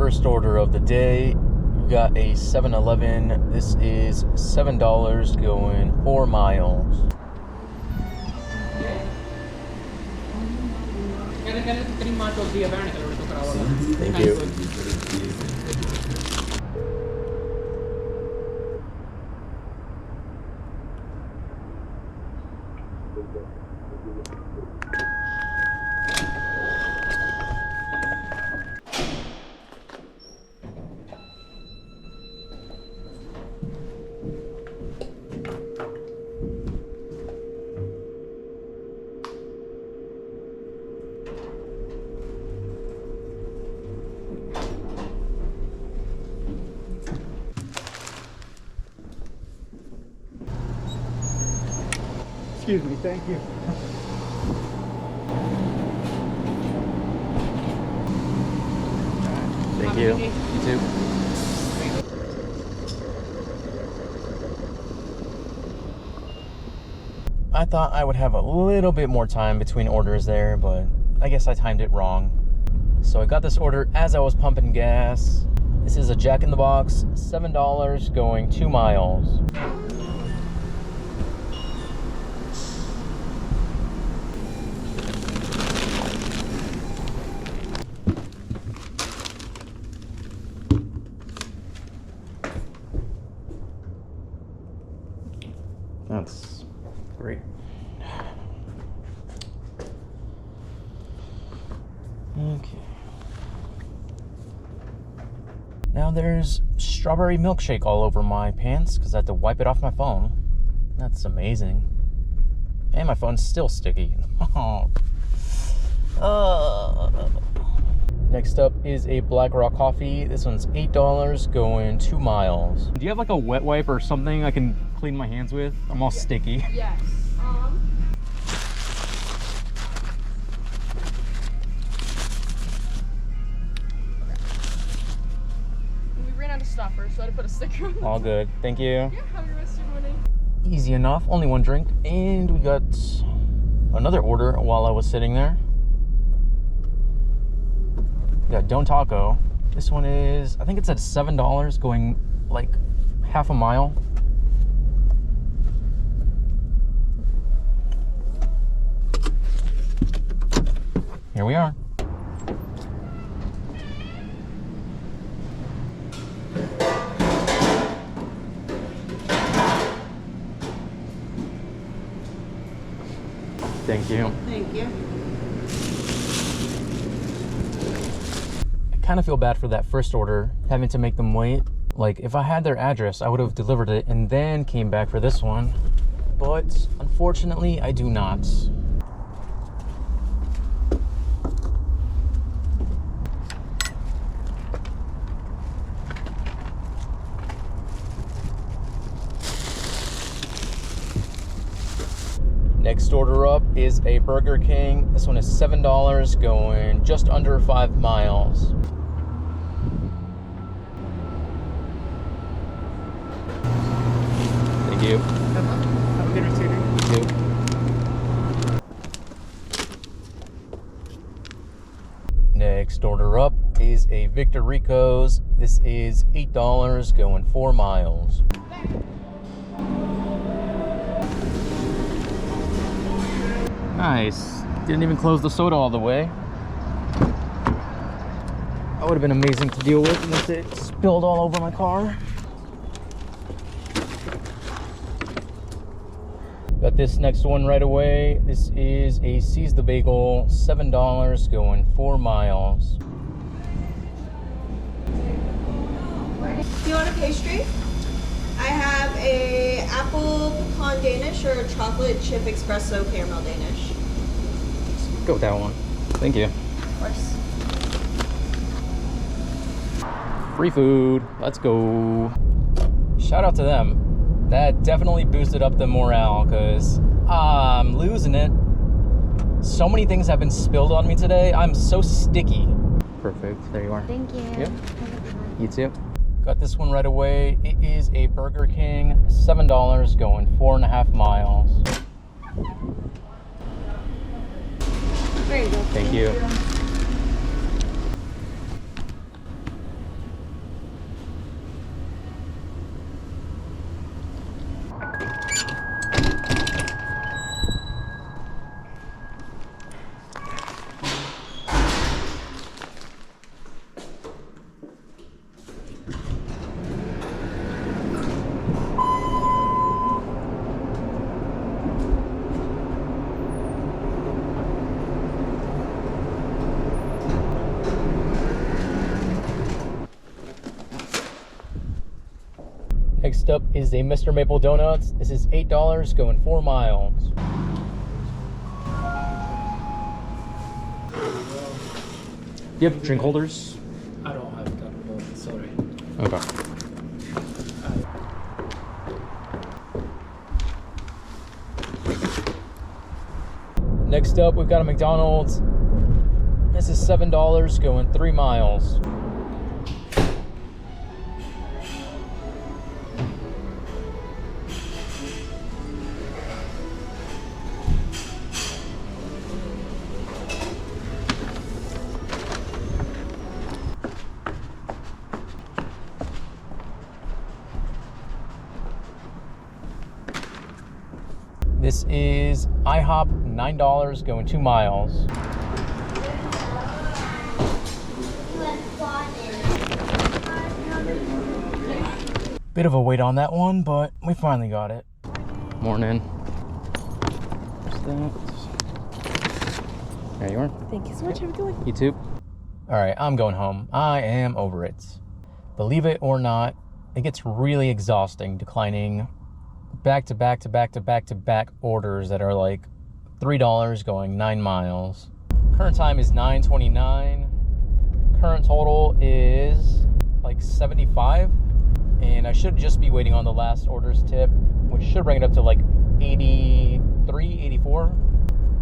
first order of the day. We got a 7-Eleven. This is $7 going 4 miles. Thank you. Excuse me, thank you. Thank you. You too. I thought I would have a little bit more time between orders there, but I guess I timed it wrong. So I got this order as I was pumping gas. This is a Jack in the Box, $7 going 2 miles. That's great. Okay. Now there's strawberry milkshake all over my pants because I had to wipe it off my phone. That's amazing. And my phone's still sticky. Next up is a Black Rock coffee. This one's $8 going 2 miles. Do you have like a wet wipe or something I can clean my hands with? I'm all sticky. Yes. We ran out of stopper, so I had to put a sticker on. All good. Thank you. Yeah, have your rest of your morning. Easy enough. Only one drink. And we got another order while I was sitting there. We got Don Taco. This one is, I think it's at $7 going like half a mile. Here we are. Thank you. Thank you. I kind of feel bad for that first order, having to make them wait. Like, if I had their address, I would have delivered it and then came back for this one. But unfortunately, I do not. Next order up is a Burger King. This one is $7 going just under 5 miles. Thank you. Have a good receiving. You too. Next order up is a Victor Rico's. This is $8 going 4 miles. Nice. Didn't even close the soda all the way. That would have been amazing to deal with once it spilled all over my car. Got this next one right away. This is a Seize the Bagel, $7 going 4 miles. Do you want a pastry? I have a apple pecan Danish or a chocolate chip espresso caramel Danish. Go with that one. Thank you. Of course. Free food. Let's go. Shout out to them. That definitely boosted up the morale because I'm losing it. So many things have been spilled on me today. I'm so sticky. Perfect. There you are. Thank you. Yep. You too. Got this one right away. It is a Burger King, $7 going 4.5 miles. There you go. Thank you. Next up is a Mr. Maple Donuts. This is $8 going 4 miles. Do you have drink holders? I don't have that. Sorry. Okay. Next up, we've got a McDonald's. This is $7 going 3 miles. This is IHOP, $9 going 2 miles. Bit of a wait on that one, but we finally got it. Morning. What's that? There you are. Thank you so much. Have a good one. You too. All right, I'm going home. I am over it. Believe it or not, it gets really exhausting declining back to back to back to back to back orders that are like $3 going 9 miles. Current time is 9:29. Current total is like 75. And I should just be waiting on the last orders tip, which should bring it up to like 83, 84.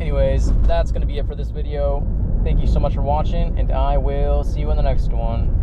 Anyways, that's going to be it for this video. Thank you so much for watching, and I will see you in the next one.